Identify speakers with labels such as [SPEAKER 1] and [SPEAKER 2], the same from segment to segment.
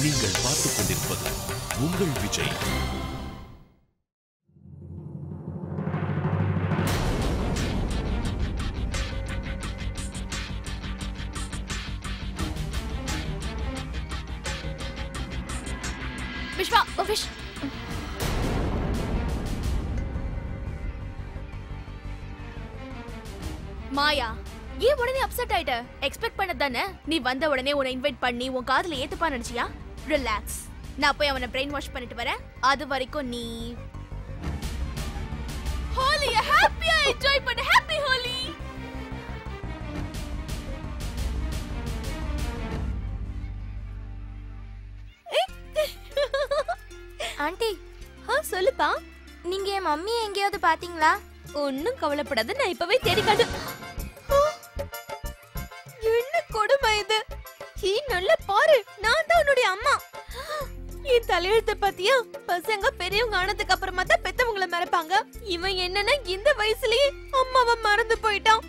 [SPEAKER 1] நீங்கள் பார்த்துக் கொண்டிருப்பது உங்கள் விஜய்.
[SPEAKER 2] விஷ்வா, விஷ். மாயா, ஏன் உடனே அப்செட் ஆயிட்ட? எக்ஸ்பெக்ட் பண்ணதானே? நீ வந்த உடனே உன்னை இன்வைட் பண்ணி உன் காதுல ஏத்துப்பா நினைச்சியா? ரிலாக்ஸ், நான் போய் அவனை பிரெயின் வாஷ் பண்ணிட்டு வரேன். அது வரைக்கும் நீ ஹோலியை ஹாப்பியா என்ஜாய் பண்ணு. ஹாப்பி ஹோலி.
[SPEAKER 3] ஆண்டி, சொல்லுப்பா. நீங்க என் மம்மி எங்கேயாவது பாத்தீங்களா?
[SPEAKER 2] ஒன்னும் கவலைப்படாத, நான் இப்பவே தேடி காட்டு.
[SPEAKER 3] என்ன கொடுமை இது? நல்ல பாரு, நான் தான் உன்னுடைய அம்மா. என் தலையெழுத்த பாத்தியா? பசங்க பெரியவங்க ஆனதுக்கு அப்புறமா தான் பெத்தவங்களை மறப்பாங்க. இவன் என்னன்னா இந்த வயசுலயே அம்மாவை மறந்து போயிட்டான்.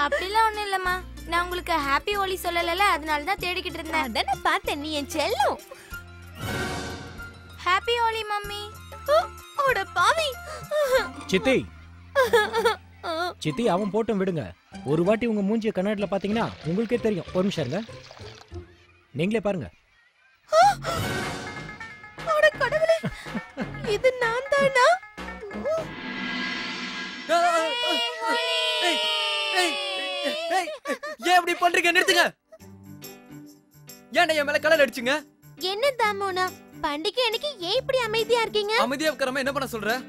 [SPEAKER 3] அப்படிலாம் ஒண்ணும் இல்லம்மா, நான் உங்களுக்கு ஹாப்பி ஹோலி சொல்லல, அதனால தான் தேடிக்கிட்டு இருந்தேன். அதானே பார்த்தேன், நீ என் செல்லம். Happy Holi mummy. ஓட பாவி.
[SPEAKER 4] சித்தி சித்தி, அவன் போட்டும் விடுங்க. ஒரு வாட்டி உங்க மூஞ்சிய கண்ணாடில பாத்தீங்கன்னா உங்களுக்கே தெரியும். ஒரு நிமிஷம் இருங்க, நீங்களே பாருங்க.
[SPEAKER 3] ஓட கடவுளே, இது நான் தானா?
[SPEAKER 5] ஏன் இப்படி பண்றீங்க? நிறுத்துங்க. ஏன்டா என் மேல கலர் அடிச்சுங்க?
[SPEAKER 3] என்ன தாமோனா, பண்டிகை அன்னைக்கு ஏன் இப்படி அமைதியா இருக்கீங்க?
[SPEAKER 5] அமைதியா உட்காராம என்ன பண்ண சொல்ற?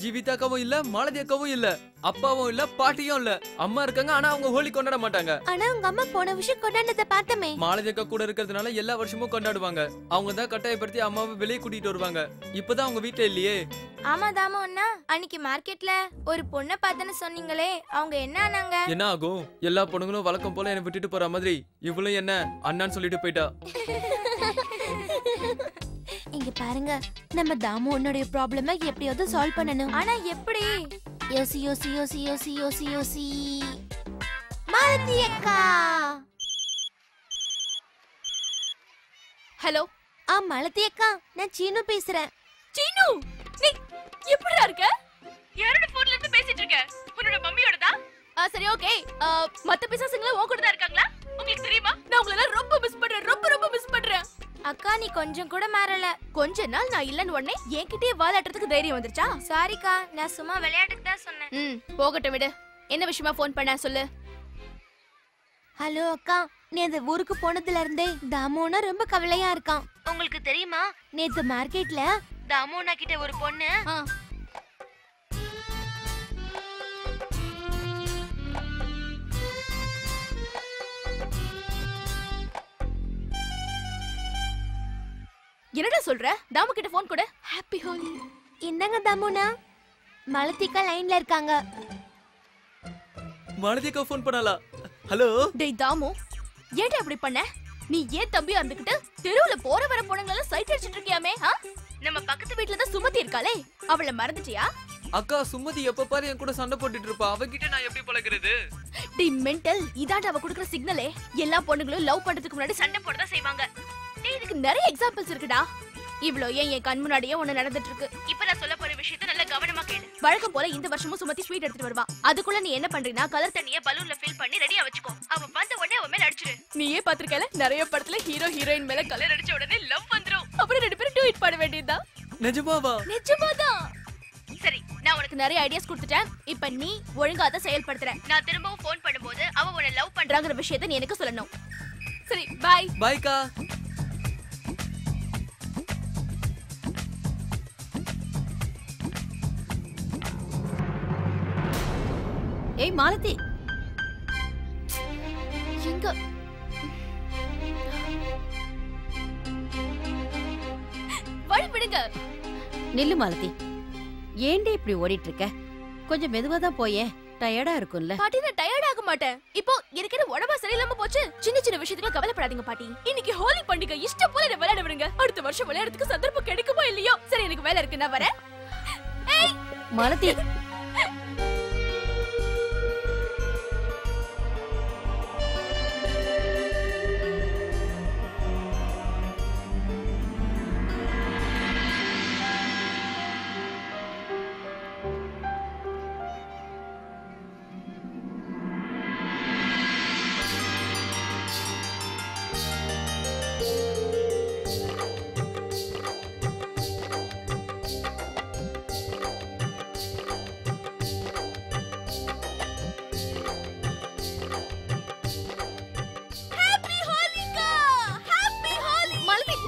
[SPEAKER 5] ஜீவிதாக்காவும் இல்ல, மாலதி அக்காவும் இல்ல, அப்பாவும் இல்ல, பாட்டியும் இல்ல. அம்மா இருக்காங்க, ஆனா அவங்க ஹோலி கொண்டாட மாட்டாங்க.
[SPEAKER 3] ஆனா உங்க அம்மா போன வருஷம் கொண்டாடுறத பார்த்தமே.
[SPEAKER 5] மாலதி அக்கா கூட இருக்கிறதுனால எல்லா வருஷமும் கொண்டாடுவாங்க. அவங்க தான் கட்டாயப்படுத்தி அம்மாவை வெளியே கூட்டிட்டு வருவாங்க. இப்பதான் அவங்க வீட்டுல இல்லையே.
[SPEAKER 3] ஆமா தாமோ அண்ணா, அன்னைக்கு மார்க்கெட்ல ஒரு பொண்ணை பார்த்தேன்னு சொன்னீங்களே, அவங்க என்ன ஆனாங்க?
[SPEAKER 5] என்ன ஆகும்? எல்லா பொண்ணுங்களும் வழக்கம் போல என்ன விட்டுட்டு போற மாதிரி இவளும் என்ன அண்ணான்னு சொல்லிட்டு போயிட்டா.
[SPEAKER 3] இங்க பாருங்க, நம்ம தாமு உன்னுடைய ப்ராப்ளமை எப்படியாவது சால்வ் பண்ணணும். ஆனா எப்படி? யோசி யோசி யோசி யோசி யோசி யோசி. மாலதி அக்கா.
[SPEAKER 2] ஹலோ.
[SPEAKER 3] மாலதி அக்கா, நான் சீனு பேசுறேன்.
[SPEAKER 2] சீனு, நீ எப்படிடா இருக்க? யாரோட போன்ல இருந்து பேசிட்டு இருக்க? உன்னோட மம்மியோடதா? சரி, ஓகே. மத்த பிசாசுங்களா உன் கூட தான் இருக்காங்களா? உங்களுக்கு தெரியுமா? நான் உங்களை ரொம்ப மிஸ் பண்றேன், ரொம்ப மிஸ் பண்றேன்.
[SPEAKER 3] அக்கா, நீ கொஞ்சம் கூட மாறல.
[SPEAKER 2] கொஞ்ச நாள் நான் இல்லன்னு உடனே என்கிட்டயே வாலாட்டுறதுக்கு தைரியம் வந்துருச்சா?
[SPEAKER 3] சாரிக்கா, நான் சும்மா விளையாட்டுக்கு தான் சொன்னேன்.
[SPEAKER 2] போகட்டும் விடு. என்ன விஷயமா போன் பண்ண சொல்லு.
[SPEAKER 3] ஹலோ அக்கா, நீ அந்த ஊருக்கு போனதுல இருந்தே தாமோனா ரொம்ப கவலையா இருக்கான். உங்களுக்கு தெரியுமா, நேத்து மார்க்கெட்ல தாமோனா கிட்ட ஒரு பொண்ணு
[SPEAKER 2] என்னடா சொல்ற? தாமு கிட்ட போன் கொடு. ஹாப்பி ஹோலி.
[SPEAKER 3] என்னங்க தாமோனா? மாலதிகா லைன்ல இருக்காங்க.
[SPEAKER 5] மாலதி அக்கா போன் பண்ணாலா? ஹலோ.
[SPEAKER 2] டேய் தாமு, ஏன்டா இப்படி பண்ண? நீ ஏன் தம்பியா இருந்துகிட்டு தெருவுல போற வர பொண்ணுங்கள சைட் அடிச்சிட்டு இருக்கியாமே? நம்ம பக்கத்து வீட்ல தான் சுமதி இருக்காளே, அவளை மறந்துட்டியா?
[SPEAKER 5] அக்கா, சுமதி எப்ப பாரு என் கூட சண்டை போட்டுட்டு இருப்பா. அவகிட்ட நான் எப்படி பழகுறது?
[SPEAKER 2] டேய் மெண்டல், இதாண்டா அவ கொடுக்குற சிக்னலே. எல்லா பொண்ணுங்களும் லவ் பண்றதுக்கு முன்னாடி சண்டை போட தான் செய்வாங்க. டேய், இதுக்கு நிறைய எக்ஸாம்பிள்ஸ் இருக்குடா. இவ்ளோ ஏன் என் கண் முன்னாடியே ஒண்ணு நடந்துட்டு இருக்கு. இப்ப நான் சொல்ல போற விஷயத்தை நல்லா கவனமா கேளு. வழக்கம் போல இந்த வருஷமும் சுமதி ஸ்வீட் எடுத்துட்டு வருவா. அதுக்குள்ள நீ என்ன பண்றீனா, கலர் தண்ணியை பலூன்ல ஃபில் பண்ணி ரெடியா வச்சுக்கோ. அவ வந்த உடனே அவ மேல அடிச்சிரு. நீயே பாத்துக்கல, நிறைய படத்துல ஹீரோ ஹீரோயின் மேல கலர் அடிச்ச உடனே லவ் வந்துரும். அப்புறம் ரெண்டு பேரும் ட்வீட் பாட வேண்டியதா?
[SPEAKER 5] நிஜமாவா?
[SPEAKER 2] நிஜமாதான். சரி, நான் உனக்கு நிறைய ஐடியாஸ் கொடுத்துட்டேன். இப்ப நீ ஒழுங்கா அதை செயல்படுத்துற. நான் திரும்பவும் போன் பண்ணும்போது அவ உன்னை லவ் பண்றாங்கற விஷயத்தை நீ எனக்கு சொல்லணும். சரி, பை.
[SPEAKER 5] பைக்கா.
[SPEAKER 2] ஏய் மாலதி, எங்க வழி விடுங்க.
[SPEAKER 6] நில்லு மாலதி, ஏண்டி இப்படி ஓடிட்டு இருக்க? கொஞ்சம் மெதுவா தான் போயே, டயர்டா இருக்கும்ல.
[SPEAKER 2] பாட்டி, நான் டயர்ட் ஆக மாட்டேன். இப்போ இருக்கிற உடம்பா சரியில்லாம போச்சு. சின்ன சின்ன விஷயத்துக்கு கவலைப்படாதீங்க பாட்டி. இன்னைக்கு ஹோலி பண்டிகை, இஷ்டம் போல என்ன விளையாட விடுங்க. அடுத்த வருஷம் விளையாடுறதுக்கு சந்தர்ப்பம் கிடைக்குமோ இல்லையோ. சரி, எனக்கு வேலை இருக்கு, நான் வரேன். ஏய்
[SPEAKER 6] மாலதி,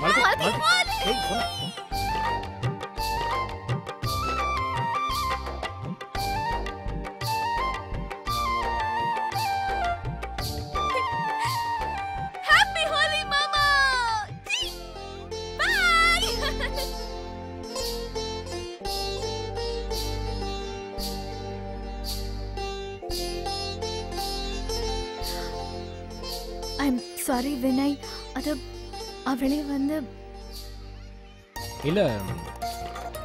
[SPEAKER 4] மாலதி, மாலதி. ஏய், போடா.
[SPEAKER 2] ஹாப்பி ஹோலி மாமா. பை.
[SPEAKER 3] I'm sorry Vinay. அது அவளே வந்து
[SPEAKER 4] இல்ல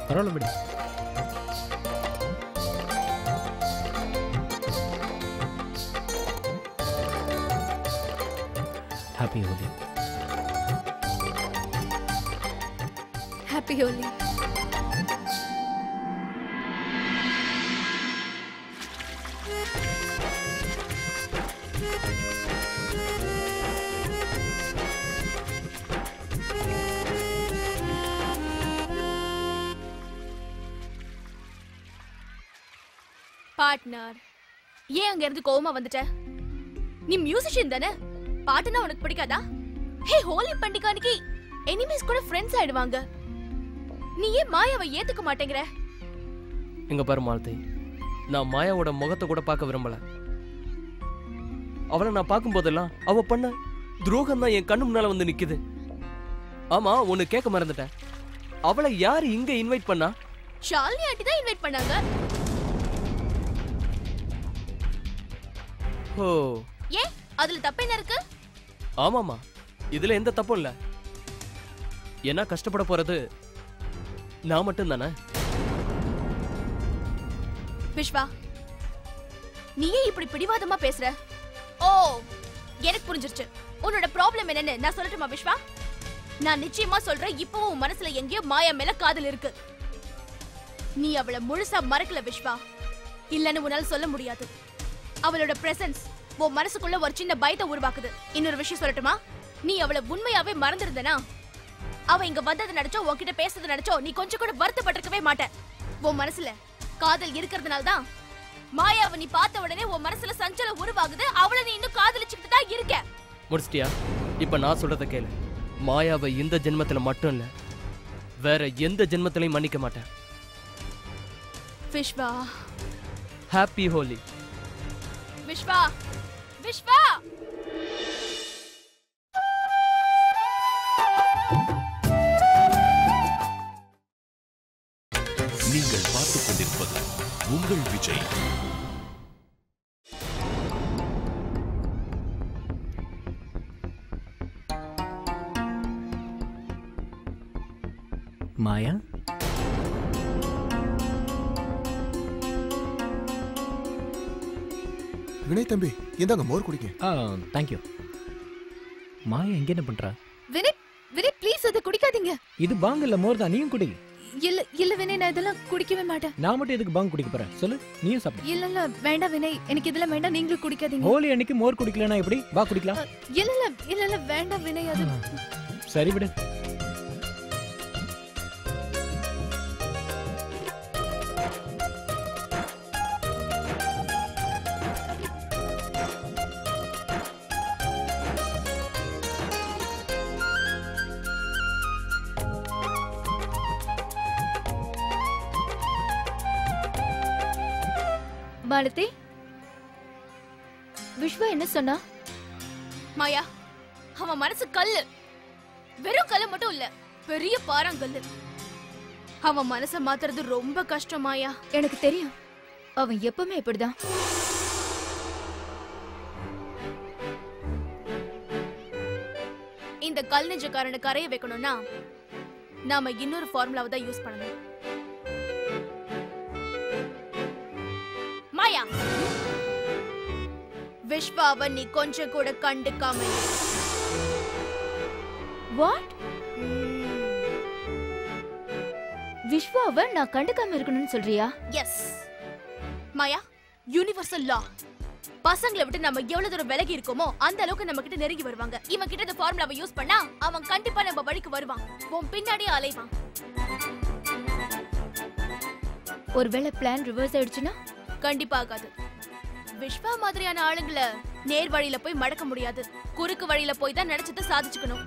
[SPEAKER 4] பரவாயில்ல விடு. Happy Holi.
[SPEAKER 3] Happy Holi.
[SPEAKER 2] Partner, ஏன் அங்க இருந்து கோவமா வந்துட்ட? நீ மியூசிஷியன் தானே? பாட்டுனா உனக்கு பிடிக்காதா? ஹே, ஹோலி பண்டிகை அன்னைக்கு எனிமீஸ் கூட ஃப்ரெண்ட்ஸ் ஆயிடுவாங்க. நீ ஏன் மாயாவை ஏத்துக்க மாட்டேங்கிற?
[SPEAKER 5] இங்க பாரு மாலதி, நான் மாயாவோட முகத்தை கூட பார்க்க விரும்பல. அவளை நான் பார்க்கும் போதெல்லாம் அவ பண்ண துரோகம் தான் என் கண்ணு முன்னால வந்து நிக்குது. ஆமா, ஒன்னு கேட்க மறந்துட்டேன். அவளை யாரு இங்க இன்வைட் பண்ணா?
[SPEAKER 2] ஷாலினி ஆண்டி தான் இன்வைட் பண்ணாங்க.
[SPEAKER 5] ஓ,
[SPEAKER 2] ஏன் அதுல தப்பு என்ன இருக்கு?
[SPEAKER 5] ஆமாமா, இதுல எந்த தப்பும் இல்ல. ஏன்னா கஷ்டப்பட போறது நான் மட்டும் தானே.
[SPEAKER 2] விஸ்வா, நீ ஏன் இப்படி பிடிவாதமா பேசுற? ஓ, எனக்கு புரிஞ்சிருச்சு. உன்னோட ப்ராப்ளம் என்னன்னு நான் சொல்லட்டுமா விஸ்வா? நான் நிச்சயமா சொல்றேன், இப்பவும் உன் மனசுல எங்கேயோ மாயா மேல காதல் இருக்கு. நீ அவளை முழுசா மறக்கல விஸ்வா. இல்லன்னு உன்னால சொல்ல முடியாது. அவளோட பிரசன்ஸ் உன் மனசுக்குள்ள ஒரு சின்ன பயத்தை உருவாக்குது. இன்னொரு விஷயம் சொல்லட்டுமா? நீ அவளை உண்மையாவே மறந்துருந்தனா, அவ இங்க வந்ததை நினைச்சோ உன்கிட்ட பேசுறதை நினைச்சோ நீ கொஞ்சம் கூட வருத்தப்பட்டிருக்கவே மாட்ட. உன் மனசுல காதல் இருக்கிறதுனால தான் மாயாவை நீ பார்த்த உடனே உன் மனசுல சஞ்சலம் உருவாகுது. அவளை நீ இன்னும் காதலிச்சுக்கிட்டு தான் இருக்க.
[SPEAKER 5] முடிச்சிட்டியா? இப்ப நான் சொல்றத கேளு. மாயாவை இந்த ஜென்மத்துல மட்டும் இல்ல, வேற எந்த ஜென்மத்திலையும் மன்னிக்க மாட்டேன்.
[SPEAKER 2] விஸ்வா,
[SPEAKER 5] ஹாப்பி ஹோலி.
[SPEAKER 2] விஸ்வா, விஸ்வா.
[SPEAKER 1] நீங்கள் பார்த்துக் கொண்டிருப்பது உங்கள் விஜய்.
[SPEAKER 4] மாயா,
[SPEAKER 7] வினய் தம்பி, இந்தாங்க மோர் குடிங்க.
[SPEAKER 4] தேங்க்யூ. மாயா எங்க என்ன பண்றா?
[SPEAKER 3] வினய், வினய் ப்ளீஸ் அதை குடிக்காதீங்க.
[SPEAKER 4] இது பாங்க இல்ல, மோர் தான். நீயும் குடி.
[SPEAKER 3] இல்ல இல்ல வினய், நான் இதெல்லாம் குடிக்கவே மாட்டேன்.
[SPEAKER 4] நான் மட்டும் எதுக்கு பாங்க குடிக்க போறேன் சொல்லு? நீயும் சாப்பிடு.
[SPEAKER 3] இல்ல இல்ல வேண்டாம் வினய், எனக்கு இதெல்லாம் வேண்டாம். நீங்களும் குடிக்காதீங்க.
[SPEAKER 4] ஹோலி அன்னைக்கு மோர் குடிக்கலனா எப்படி? வா குடிக்கலாம்.
[SPEAKER 3] இல்ல இல்ல இல்ல இல்ல வேண்டாம் வினய். அது
[SPEAKER 4] சரி விடு.
[SPEAKER 3] மாலதி, விஸ்வா என்ன சொன்னா?
[SPEAKER 2] மாயா, அவன் மனசு கல்லு. வெறும் கல்லு மட்டும் இல்ல, பெரிய பாறாங்கல்லு. அவன் மனச மாத்துறது ரொம்ப கஷ்டம் மாயா.
[SPEAKER 3] எனக்கு தெரியும், அவன் எப்பவுமே இப்படிதான்.
[SPEAKER 2] இந்த கல் நெஞ்சக்காரனை கரைய வைக்கணும்னா நாம இன்னொரு ஃபார்முலாவை தான் யூஸ் பண்ணணும். மாயா, விஸ்வாவை நீ கொஞ்சம் கூட கண்டுக்காம இரு.
[SPEAKER 3] வாட்? விஸ்வாவை நான் கண்டுக்காம இருக்கணும்னு சொல்றியா?
[SPEAKER 2] எஸ் மாயா, யூனிவர்சல் லா. பசங்களை விட்டு நம்ம எவ்வளவு தூரம் விலகி இருக்கோமோ அந்த அளவுக்கு நம்ம கிட்ட நெருங்கி வருவாங்க. இவன் கிட்ட இந்த ஃபார்முலாவை யூஸ் பண்ணா அவன் கண்டிப்பா நம்ம வழிக்கு வருவான். உன் பின்னாடியே அலைவான்.
[SPEAKER 3] ஒருவேளை பிளான் ரிவர்ஸ் ஆயிடுச்சுன்னா?
[SPEAKER 2] கண்டிப்பா ஆகாது. விஸ்வா மாதிரியான ஆளுங்களை நேர் வழியில போய் மடக்க முடியாது. குறுக்கு வழியில போய் தான் நினைச்சதை சாதிச்சுக்கணும்.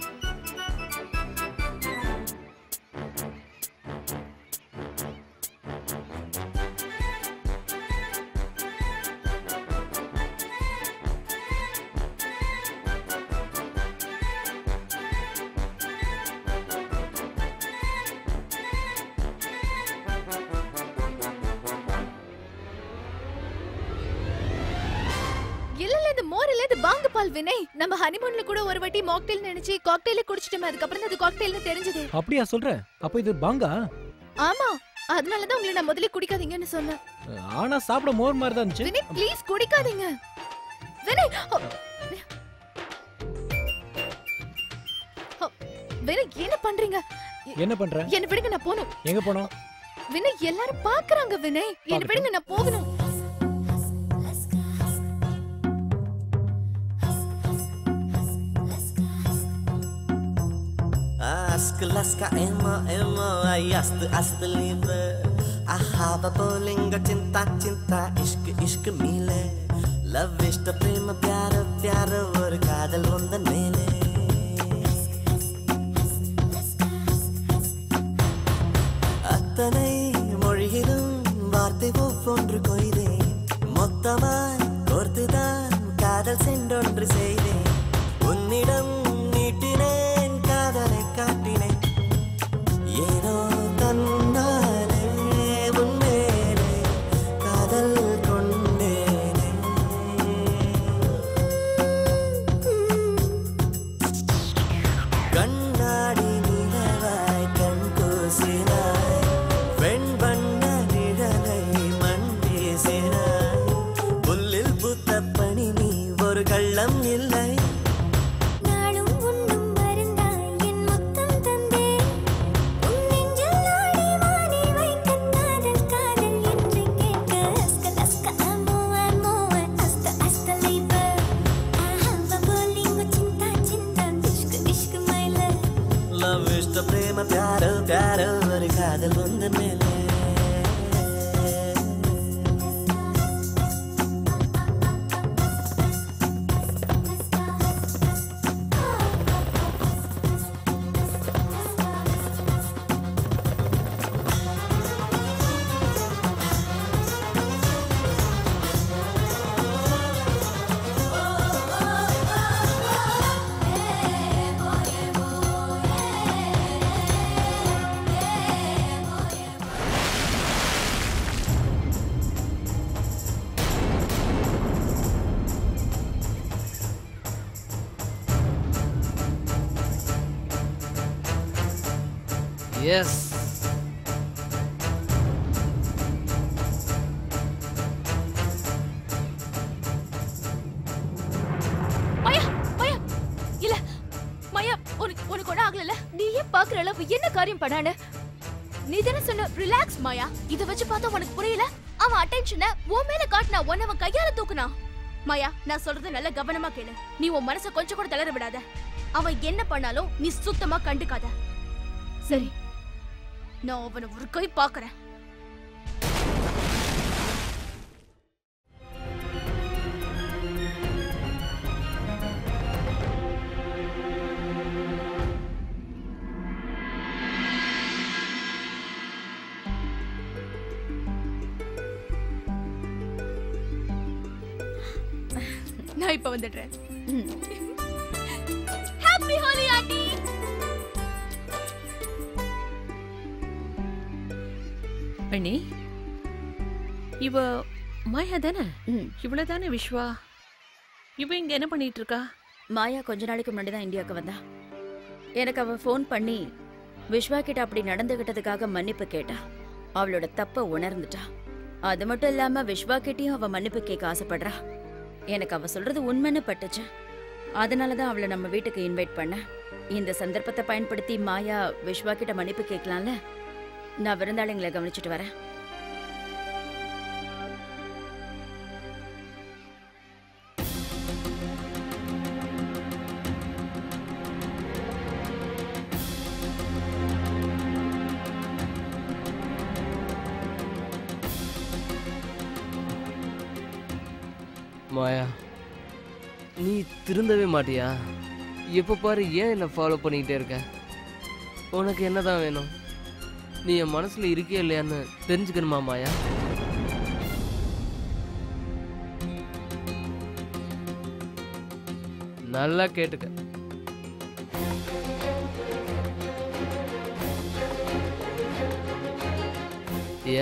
[SPEAKER 2] கோபால் வினய், நம்ம ஹனிமூன்ல கூட ஒரு வாட்டி மாக்டெயில் நினைச்சு காக்டெயில குடிச்சிட்டோமே, அதுக்கு அப்புறம் அது காக்டெயில்னு தெரிஞ்சது.
[SPEAKER 4] அப்படியா சொல்ற? அப்ப இது பாங்கா?
[SPEAKER 2] ஆமா, அதனால தான் உங்களை நான் முதல்ல குடிக்காதீங்கன்னு சொன்னேன்.
[SPEAKER 4] ஆனா சாப்பிட மோர் மாதிரி தான் இருந்துச்சு.
[SPEAKER 2] வினய் ப்ளீஸ் குடிக்காதீங்க. வினய் வினய் என்ன பண்றீங்க?
[SPEAKER 4] என்ன பண்ற?
[SPEAKER 2] என்ன விடுங்க, நான் போணும்.
[SPEAKER 4] எங்க போனோம்?
[SPEAKER 2] வினய் எல்லாரும் பாக்குறாங்க. வினய் என்ன விடுங்க, நான் போகணும்.
[SPEAKER 8] Laska emo emo ayast ast liebe ahaba bolinga cinta cinta ishq ishq mile love is the prema pyara pyara or kaadal vanda mele attanai mozhilum vaarthai ovvondru koide mottamai korthudan kaadal sendondru seide unnidam neetinen kaadalai kaatinen ஏனோ தன்னாலே உன்மேலே காதல் கொண்டேனே கண்ணாடி நிலவாய் கண் கூசினாய் வெண்பண்ண நிழலை மண் வீசினாய் புல்லில் பூத்த பனி நீ ஒரு கள்ளம் இல்லை prema pyaro pyaro or kaadal vanda mele
[SPEAKER 5] Yes.
[SPEAKER 2] மாயா மாயா இல்ல மாயா, உனக்கு ஒண்ணு ஆகல. நீ ஏன் பாக்குற அளவு என்ன காரியம் பண்ணானே? நீ தானே சொன்ன ரிலாக்ஸ் மாயா. இத வச்சு பார்த்தா உனக்கு புரியல? அவன் அட்டென்ஷனை உன் மேல காட்டினா, உன்னை அவன் கையால தூக்குனா. மாயா, நான் சொல்றது நல்ல கவனமா கேளு. நீ உன் மனசை கொஞ்சம் கூட தளர விடாத. அவன் என்ன பண்ணாலும் நீ சுத்தமா கண்டுக்காத, சரி? நான் அவனை ஒரு கை பாக்குறேன். நான் இப்ப வந்துடுறேன். Happy Holi aunty.
[SPEAKER 9] அண்ணி, இவ மாயா தானே? இவ்வளவு தானே விஸ்வா? இவ இங்க என்ன பண்ணிட்டு இருக்கா?
[SPEAKER 6] மாயா கொஞ்ச நாளைக்கு முன்னாடி தான் இந்தியாவுக்கு வந்தா. எனக்கு அவ ஃபோன் பண்ணி விஸ்வா கிட்ட அப்படி நடந்துகிட்டதுக்காக மன்னிப்பு கேட்டா. அவளோட தப்ப உணர்ந்துட்டா. அது மட்டும் இல்லாம விஸ்வா கிட்டயும் அவ மன்னிப்பு கேட்க ஆசைப்படுறா. எனக்கு அவ சொல்றது உண்மைன்னு பட்டுச்சு. அதனாலதான் அவளை நம்ம வீட்டுக்கு இன்வைட் பண்ண. இந்த சந்தர்ப்பத்தை பயன்படுத்தி மாயா விஸ்வா கிட்ட மன்னிப்பு கேட்கலாம்ல. நான் விருந்தாளிங்களை கவனிச்சுட்டு வரேன்.
[SPEAKER 5] மாயா, நீ திருந்தவே மாட்டியா? எப்போ பாரு ஏன் என்னை ஃபாலோ பண்ணிக்கிட்டே இருக்க? உனக்கு என்னதான் வேணும்? நீ என் மனசுல இருக்கே இல்லையான்னு தெரிஞ்சுக்கணுமா மாயா? நல்லா கேட்டுக்க.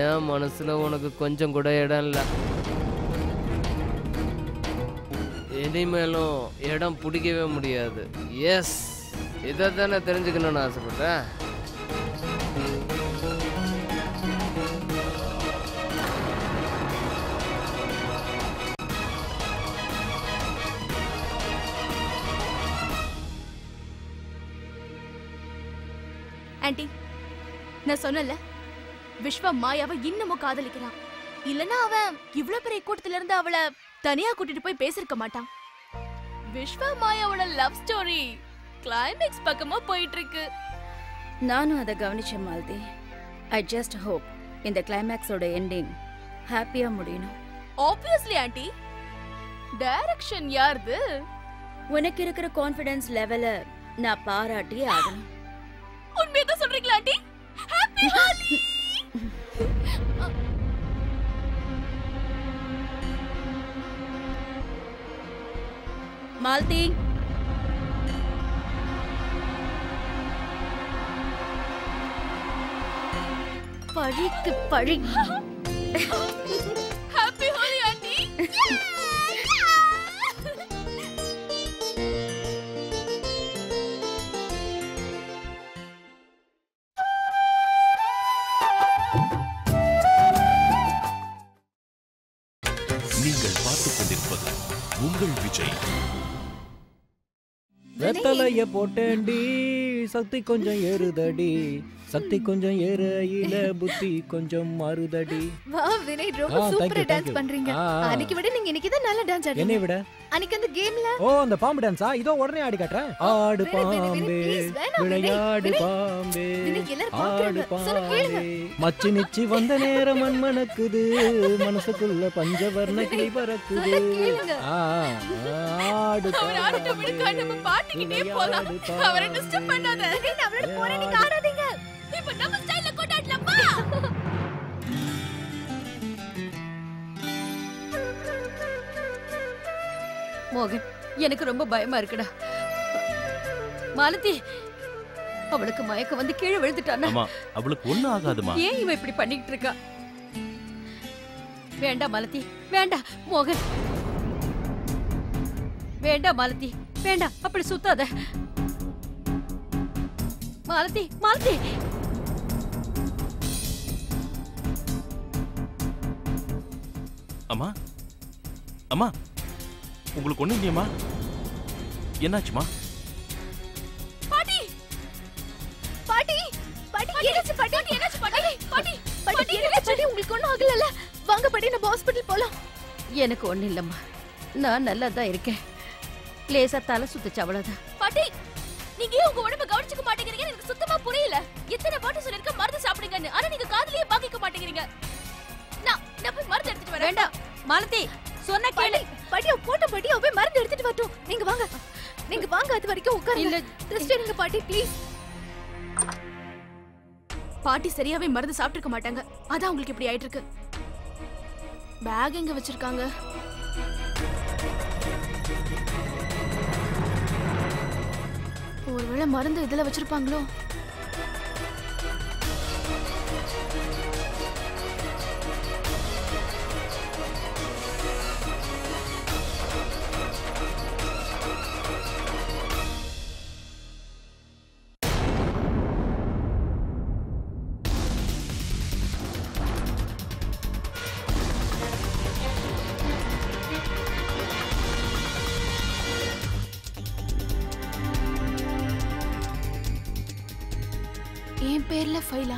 [SPEAKER 5] என் மனசுல உனக்கு கொஞ்சம் கூட இடம் இல்லை. இனிமேலும் இடம் பிடிக்கவே முடியாது. எஸ், இதை தானே தெரிஞ்சுக்கணும்னு ஆசைப்பட்டேன்.
[SPEAKER 2] ஆண்டி, நான் சொன்னல விஸ்வா மாயாவை இன்னமும் காதலிக்கிறான். இல்லனா அவன் இவ்ளோ பெரிய கூட்டத்துல இருந்து அவளை தனியா கூட்டிட்டு போய் பேசிருக்க மாட்டான். விஸ்வா மாயாவோட லவ் ஸ்டோரி கிளைமேக்ஸ் பக்கமா போயிட்டு இருக்கு.
[SPEAKER 6] நானும் அதை கவனிச்சேன் மாலதி. ஐ ஜஸ்ட் ஹோப் இந்த கிளைமேக்ஸோட எண்டிங் ஹாப்பியா முடியணும்.
[SPEAKER 2] Obviously aunty. டைரக்ஷன் யாருது?
[SPEAKER 6] உனக்கு இருக்கிற கான்ஃபிடன்ஸ் லெவல நான் பாராட்டி ஆகணும்.
[SPEAKER 2] உண்மையதான் சொல்றீங்களா ஆண்டி? ஹாப்பி ஹோலி.
[SPEAKER 6] மாலதி, பழிக்கு பழி.
[SPEAKER 2] Happy Holi aunty.
[SPEAKER 1] நீங்கள் பார்த்துக் கொண்டிருப்பது உங்கள் விஜய்.
[SPEAKER 4] வெத்தலைய போட்டேன்டி, சக்தி கொஞ்சம் ஏறுதடி, சக்தி கொஞ்சம் ஏறையில புத்தி கொஞ்சம் மாறுதடி.
[SPEAKER 3] வா வினய், ரொம்ப சூப்பரா டான்ஸ் பண்றீங்க. அன்னைக்கு விட நீங்க இன்னைக்கு தான் நல்லா டான்ஸ் ஆடுறீங்க.
[SPEAKER 4] என்னை விட
[SPEAKER 3] அன்னைக்கு அந்த கேம்ல
[SPEAKER 4] ஓ அந்த பாம்பு டான்ஸா? இதோ உடனே ஆடி காட்டுறேன். ஆடு பாம்பே விளையாடு பாம்பே ஆடு பாம்பே மச்சி நிச்சி வந்த நேரம் மண்மணக்குது, மனசுக்குள்ள பஞ்சவர்ண கிளி பறக்குது. ஆடு
[SPEAKER 2] நம்ம பாட்டிக்கிட்டே போலாம். அவரை டிஸ்டர்ப் பண்ணாத. அவரோட போற நீங்க ஆடாதீங்க. இப்ப நம்ம ஸ்டைல்ல கொண்டாடலாமா?
[SPEAKER 9] மோகன், எனக்கு ரொம்ப பயமா இருக்குடா. மாலதி, அவளுக்கு மயக்கம் வந்து கீழே விழுந்துட்டானா?
[SPEAKER 1] அம்மா, அவளுக்கு ஒண்ணும் ஆகாதுமா.
[SPEAKER 9] ஏன் இவ இப்படி பண்ணிட்டு இருக்கா? வேண்டாம் மாலதி, வேண்டாம். மோகன், வேண்டாம் மாலதி, வேண்டாம். அப்படி சுத்தாத மாலதி. மாலதி,
[SPEAKER 1] அம்மா அம்மா, உங்களுக்கு ஒண்ணு இல்லையம்மா? என்னாச்சுமா?
[SPEAKER 2] பாட்டி பாட்டி பாட்டி என்னாச்சு பாட்டி? என்னாச்சு பாட்டி? பாட்டி பாட்டி என்னாச்சு பாட்டி? உங்களுக்கு ஒண்ணும் ஆகலல? வாங்க பாட்டி, நம்ம ஹாஸ்பிடல் போலாம்.
[SPEAKER 9] எனக்கு ஒண்ணு இல்லம்மா, நான் நல்லா தான் இருக்கேன். லேசா தலை சுத்துச்சு, அவ்வளவுதான்.
[SPEAKER 2] பாட்டி, நீங்க ஏன் உங்க உடம்ப கவனிச்சுக்க மாட்டேங்கிறீங்க? எனக்கு சுத்தமா புரியல. எத்தனை பாட்டி சொல்லிருக்க மருந்து சாப்பிடுங்கன்னு, ஆனா நீங்க காதுலயே பாக்கிக்க மாட்டேங்கிறீங்க. நான் போய் மருந்து எடுத்துட்டு வரேன்.
[SPEAKER 9] வேண்டாம் மாலதி, சொன்ன கேளு.
[SPEAKER 3] பாட்டி போட்ட பாட்டி அவ போய் மருந்து எடுத்துட்டு வரட்டும். நீங்க வாங்க, நீங்க வாங்க. அது வரைக்கும் உட்காருங்க.
[SPEAKER 9] இல்ல
[SPEAKER 3] ரெஸ்ட் எடுங்க பாட்டி, ப்ளீஸ்.
[SPEAKER 2] பாட்டி சரியாவே மருந்து சாப்பிட்டுக்க மாட்டாங்க, அதான் உங்களுக்கு இப்படி ஆயிட்டு இருக்கு. பேக் எங்க வச்சிருக்காங்க? ஒருவேளை மருந்து இதுல வச்சிருப்பாங்களோ? என் பேர்ல ஃபைலா?